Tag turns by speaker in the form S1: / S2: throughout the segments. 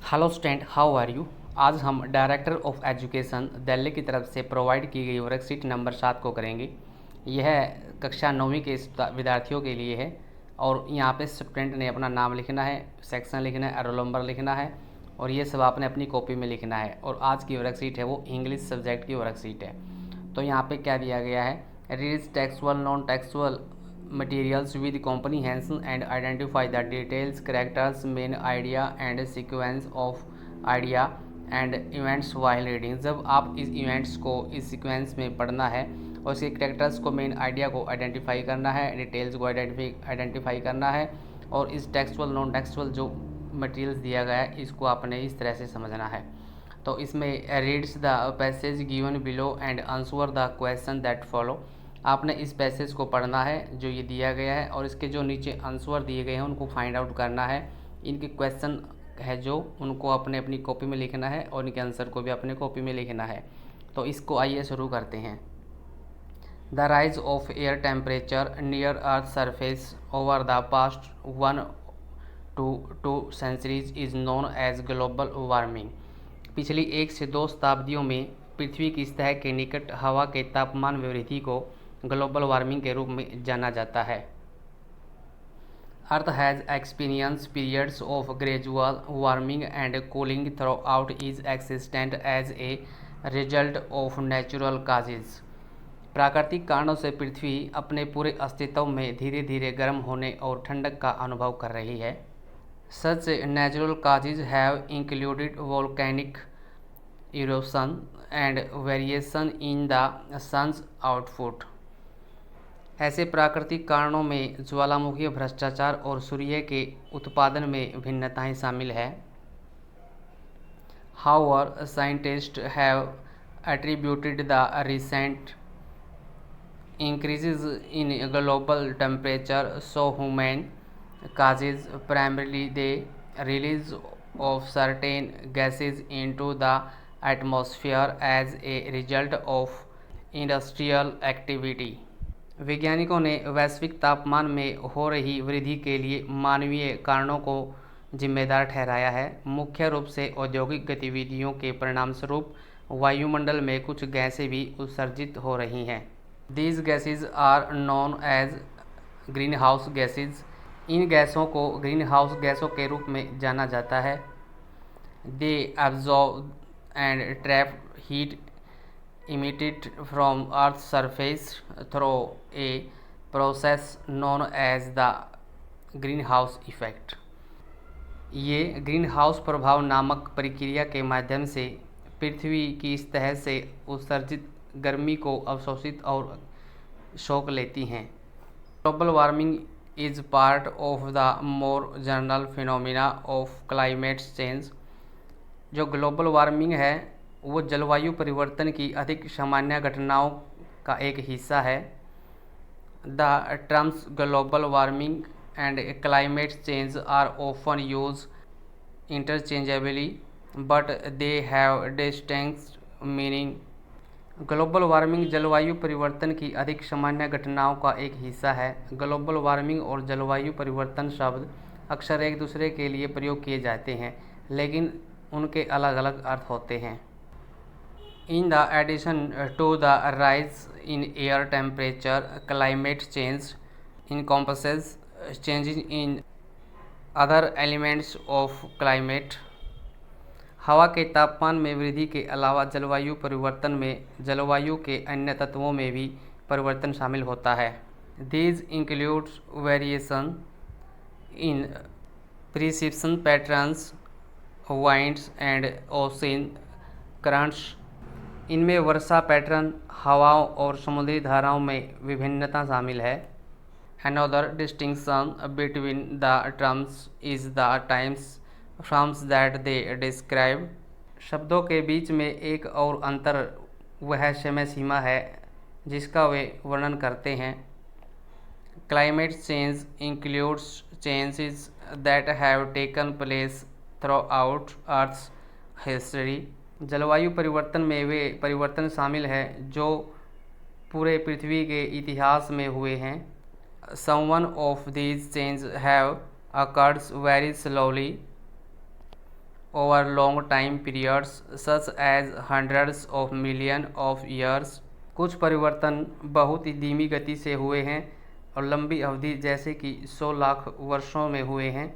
S1: Hello student, how are you. आज हम director of education Delhi की तरफ से प्रोवाइड की गई वर्कशीट नंबर 7 को करेंगे। यह कक्षा 9वीं के विद्यार्थियों के लिए है और यहाँ पे स्टूडेंट ने अपना नाम लिखना है, सेक्शन लिखना है, रोल नंबर लिखना है और ये सब आपने अपनी कॉपी में लिखना है। और आज की वर्कशीट है वो इंग्लिश सब्जेक्ट की वर्कशीट है। तो यहाँ पे क्या दिया गया है, reads textual non textual materials with comprehension and identify the details, characters, main idea and sequence of idea and events while reading। जब आप इस इवेंट्स को इस सीक्वेंस में पढ़ना है और इसके करेक्टर्स को, मेन आइडिया को आइडेंटिफाई करना है, डिटेल्स को आइडेंटिफाई करना है और इस टेक्सुअल नॉन टेक्सुअल जो मटेरियल्स दिया गया है इसको आपने इस तरह से समझना है। तो इसमें reads the passage given below and answer the question that follow. आपने इस पैसेज को पढ़ना है जो ये दिया गया है और इसके जो नीचे आंसर दिए गए हैं उनको फाइंड आउट करना है। इनके क्वेश्चन है जो उनको अपने अपनी कॉपी में लिखना है और इनके आंसर को भी अपने कॉपी में लिखना है। तो इसको आइए शुरू करते हैं। The rise of air temperature near earth surface over the past 1 to 2 centuries is known as global warming. पिछली 1 से 2 शताब्दियों में पृथ्वी की सतह के निकट हवा के तापमान में वृद्धि को ग्लोबल वार्मिंग के रूप में जाना जाता है। Earth has experience periods of gradual warming and cooling throughout is existent as a result of natural causes. प्राकृतिक कारणों से पृथ्वी अपने पूरे अस्तित्व में धीरे धीरे गर्म होने और ठंडक का अनुभव कर रही है। Such natural causes have included volcanic erosion and variation in the sun's output. ऐसे प्राकृतिक कारणों में ज्वालामुखी भ्रष्टाचार और सूर्य के उत्पादन में भिन्नताएं शामिल है। However scientist have attributed the recent increases in global temperature so human causes, primarily the release of certain gases into the atmosphere as a result of industrial activity। वैज्ञानिकों ने वैश्विक तापमान में हो रही वृद्धि के लिए मानवीय कारणों को जिम्मेदार ठहराया है। मुख्य रूप से औद्योगिक गतिविधियों के परिणामस्वरूप वायुमंडल में कुछ गैसें भी उत्सर्जित हो रही हैं। These gases are known as green house gases. इन गैसों को ग्रीन हाउस गैसों के रूप में जाना जाता है। They absorb and trap heat emitted from Earth's surface through a process known as the greenhouse effect। ये ग्रीन हाउस प्रभाव नामक प्रक्रिया के माध्यम से पृथ्वी की सतह से उत्सर्जित गर्मी को अवशोषित और सोख लेती हैं। Global warming is part of the more general phenomena of climate change. जो ग्लोबल वार्मिंग है वो जलवायु परिवर्तन की अधिक सामान्य घटनाओं का एक हिस्सा है। The terms global warming and climate change are often use interchangeably but they have distinct meaning. Global warming जलवायु परिवर्तन की अधिक सामान्य घटनाओं का एक हिस्सा है। ग्लोबल वार्मिंग और जलवायु परिवर्तन शब्द अक्सर एक दूसरे के लिए प्रयोग किए जाते हैं, लेकिन उनके अलग अलग अर्थ होते हैं। In the addition to the rise in air temperature, climate change encompasses changes in other elements of climate। हवा के तापमान में वृद्धि के अलावा जलवायु परिवर्तन में जलवायु के अन्य तत्वों में भी परिवर्तन शामिल होता है। These include variation in precipitation patterns, winds and ocean currents। इनमें वर्षा पैटर्न, हवाओं और समुद्री धाराओं में विभिन्नता शामिल है। Another distinction between the terms is the times frames that they describe। शब्दों के बीच में एक और अंतर वह समय सीमा है जिसका वे वर्णन करते हैं। Climate change includes changes that have taken place throughout Earth's history। जलवायु परिवर्तन में वे परिवर्तन शामिल हैं जो पूरे पृथ्वी के इतिहास में हुए हैं। Some of these changes have occurred very slowly over long time periods such as hundreds of million of years। कुछ परिवर्तन बहुत ही धीमी गति से हुए हैं और लंबी अवधि जैसे कि 100 लाख वर्षों में हुए हैं।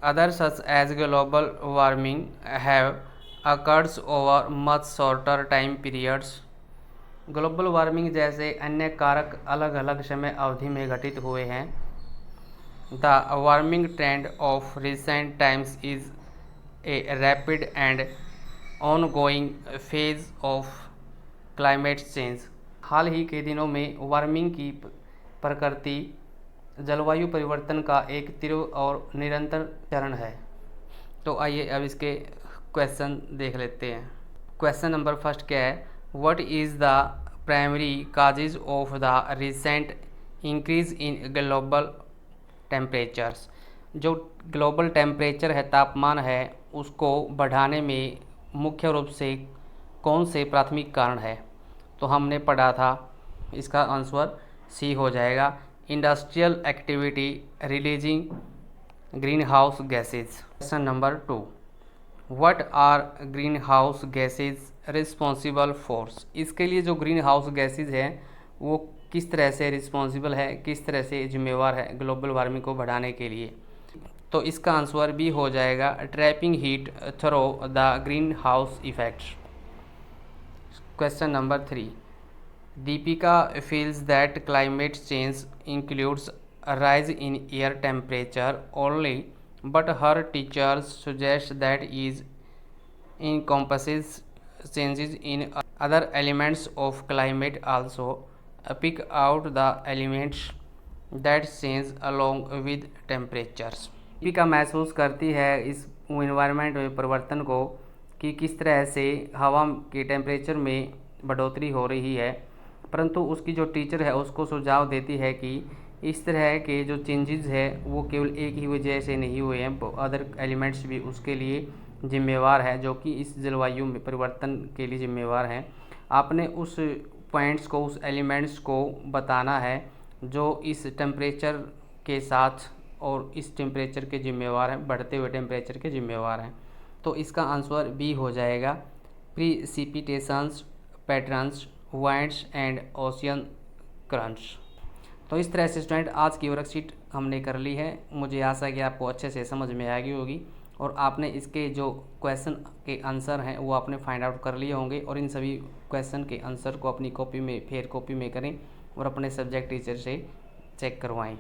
S1: Others such as global warming have occurred over much shorter time periods। Global warming जैसे अन्य कारक अलग अलग समय अवधि में घटित हुए हैं। The warming trend of recent times is a rapid and ongoing phase of climate change। हाल ही के दिनों में वार्मिंग की प्रकृति जलवायु परिवर्तन का एक तीव्र और निरंतर चरण है। तो आइए अब इसके क्वेश्चन देख लेते हैं। क्वेश्चन नंबर फर्स्ट क्या है? What is the primary causes of the recent increase in global temperatures. जो ग्लोबल टेम्परेचर है, तापमान है, उसको बढ़ाने में मुख्य रूप से कौन से प्राथमिक कारण है? तो हमने पढ़ा था, इसका आंसर सी हो जाएगा, industrial activity releasing green house gases. Question number 2, what are green house gases responsible for. इसके लिए जो ग्रीन हाउस गैसेज हैं वो किस तरह से रिस्पॉन्सिबल है, किस तरह से जिम्मेवार है ग्लोबल वार्मिंग को बढ़ाने के लिए? तो इसका आंसर भी हो जाएगा, trapping heat through the green house effect. Question number 3, Deepika feels that climate change includes a rise in air temperature only, but her teachers suggest that it encompasses changes in other elements of climate also। Pick out the elements that change along with temperatures। Deepika महसूस करती है इस environment में परिवर्तन को कि किस तरह से हवा के टेम्परेचर में बढ़ोतरी हो रही है, परंतु उसकी जो टीचर है उसको सुझाव देती है कि इस तरह के जो चेंजेस है वो केवल एक ही वजह से नहीं हुए हैं, अदर एलिमेंट्स भी उसके लिए जिम्मेवार है, जो कि इस जलवायु में परिवर्तन के लिए जिम्मेवार हैं। आपने उस पॉइंट्स को, उस एलिमेंट्स को बताना है जो इस टेम्परेचर के साथ और इस टेम्परेचर के जिम्मेवार हैं, बढ़ते हुए टेम्परेचर के जिम्मेवार हैं। तो इसका आंसर बी हो जाएगा, precipitations patterns winds and ocean currents. तो इस तरह से स्टूडेंट आज की वर्कशीट हमने कर ली है। मुझे आशा है कि आपको अच्छे से समझ में आ गई होगी और आपने इसके जो क्वेश्चन के आंसर हैं वो आपने फाइंड आउट कर लिए होंगे और इन सभी क्वेश्चन के आंसर को अपनी कॉपी में, फेयर कॉपी में करें और अपने सब्जेक्ट टीचर से चेक करवाएं।